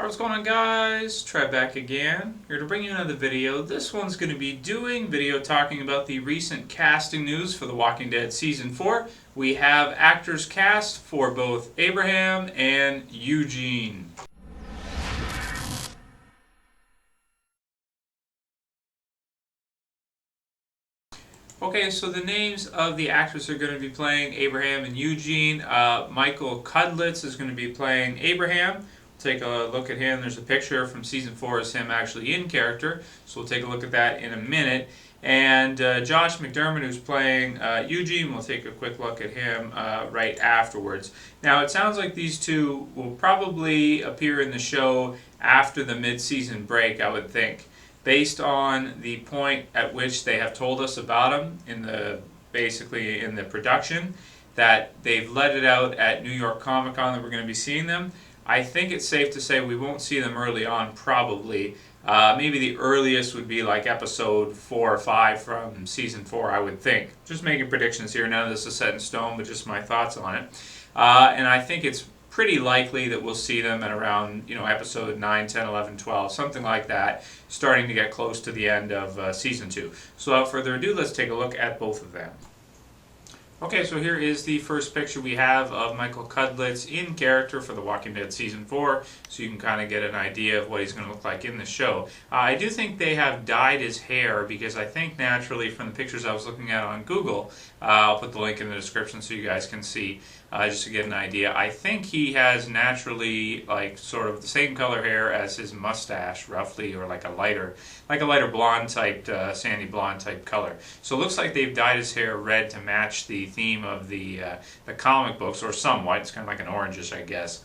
Alright, what's going on, guys? Trev back again, here to bring you another video. This one's going to be talking about the recent casting news for The Walking Dead Season 4. We have actors cast for both Abraham and Eugene. Okay, so the names of the actors who are going to be playing Abraham and Eugene. Michael Cudlitz is going to be playing Abraham. Take a look at him. There's a picture from Season 4 as him actually in character, so we'll take a look at that in a minute. And Josh McDermitt, who's playing Eugene, we'll take a quick look at him right afterwards. Now, it sounds like these two will probably appear in the show after the mid-season break, I would think, based on the point at which they have told us about them basically in the production, that they've let it out at New York Comic Con that we're going to be seeing them. I think it's safe to say we won't see them early on, probably. Maybe the earliest would be like episode 4 or 5 from season 4, I would think. Just making predictions here. None of this is set in stone, but just my thoughts on it. And I think it's pretty likely that we'll see them at around, episode 9, 10, 11, 12, something like that, starting to get close to the end of season 2. So without further ado, let's take a look at both of them. Okay, so here is the first picture we have of Michael Cudlitz in character for The Walking Dead Season 4, so you can kind of get an idea of what he's going to look like in the show. I do think they have dyed his hair, because I think naturally from the pictures I was looking at on Google, I'll put the link in the description so you guys can see, just to get an idea. I think he has naturally, sort of the same color hair as his mustache, roughly, or like a lighter blonde type, sandy blonde type color. So it looks like they've dyed his hair red to match the theme of the comic books, or somewhat. It's kind of like an orangish, I guess,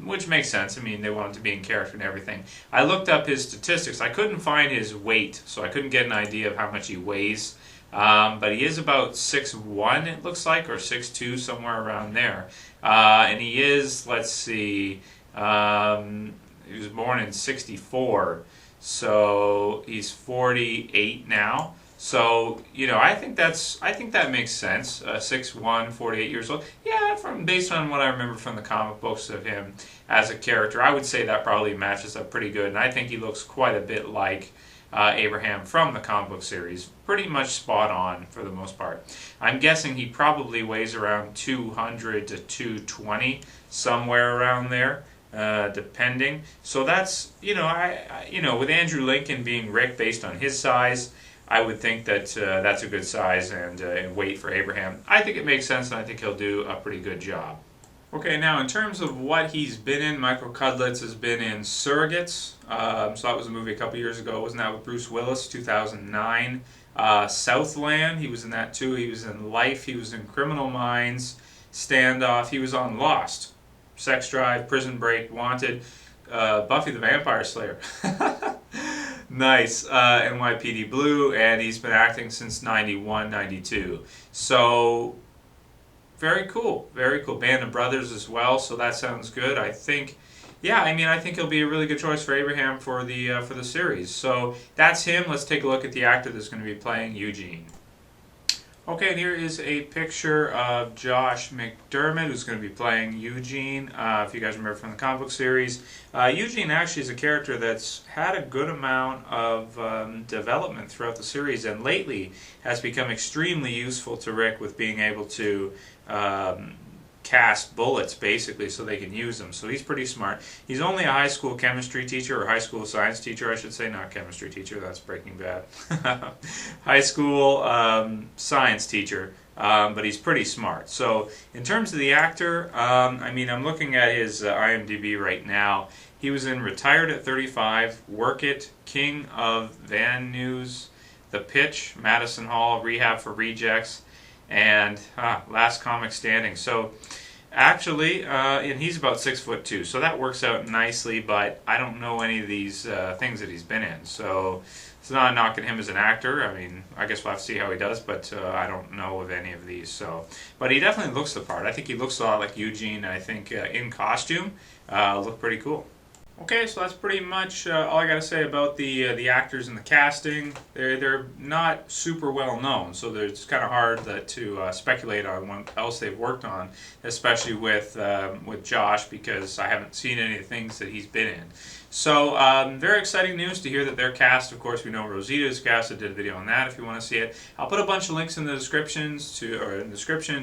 which makes sense. I mean, they want him to be in character and everything. I looked up his statistics. I couldn't find his weight, so I couldn't get an idea of how much he weighs. But he is about 6'1", it looks like, or 6'2", somewhere around there. And he is, let's see, he was born in '64, so he's 48 now. So, I think that makes sense. 6'1", 48 years old. Yeah, based on what I remember from the comic books of him as a character, I would say that probably matches up pretty good. And I think he looks quite a bit like Abraham from the comic book series. Pretty much spot on for the most part. I'm guessing he probably weighs around 200 to 220, somewhere around there. Depending. So that's, with Andrew Lincoln being Rick based on his size, I would think that that's a good size and weight for Abraham. I think it makes sense, and I think he'll do a pretty good job. Okay, now in terms of what he's been in, Michael Cudlitz has been in Surrogates. So that was a movie a couple years ago. Wasn't that with Bruce Willis, 2009? Southland, he was in that too. He was in Life. He was in Criminal Minds, Standoff. He was on Lost, Sex Drive, Prison Break, Wanted, Buffy the Vampire Slayer. Nice. NYPD Blue, and he's been acting since 91, 92. So, very cool. Very cool. Band of Brothers as well, so that sounds good. I think he'll be a really good choice for Abraham for the series. So, that's him. Let's take a look at the actor that's going to be playing Eugene. Okay, and here is a picture of Josh McDermitt, who's going to be playing Eugene, if you guys remember from the comic book series. Eugene actually is a character that's had a good amount of development throughout the series, and lately has become extremely useful to Rick with being able to cast bullets, basically, so they can use them. So he's pretty smart. He's only a high school chemistry teacher, or high school science teacher, I should say, not chemistry teacher, that's Breaking Bad. High school science teacher, but he's pretty smart. So in terms of the actor, I'm looking at his IMDB right now. He was in Retired at 35, Work It, King of Van News, The Pitch, Madison Hall, Rehab for Rejects, and Last Comic Standing. So actually, and he's about 6'2", so that works out nicely, but I don't know any of these things that he's been in. So it's not knocking him as an actor. I guess we'll have to see how he does, but I don't know of any of these. So, but he definitely looks the part. I think he looks a lot like Eugene. I think in costume, look pretty cool. Okay, so that's pretty much all I got to say about the actors and the casting. They're not super well known, so it's kind of hard to speculate on what else they've worked on, especially with Josh, because I haven't seen any of the things that he's been in. So very exciting news to hear that they're cast. Of course, we know Rosita is cast. I did a video on that if you want to see it. I'll put a bunch of links in the description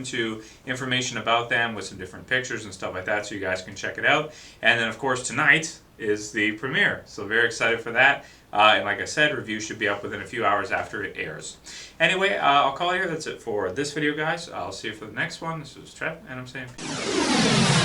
to information about them with some different pictures and stuff like that, so you guys can check it out. And then, of course, tonight is the premiere, so very excited for that. And like I said, review should be up within a few hours after it airs. Anyway, I'll call it here. That's it for this video, guys. I'll see you for the next one. This is Trev, and I'm saying peace.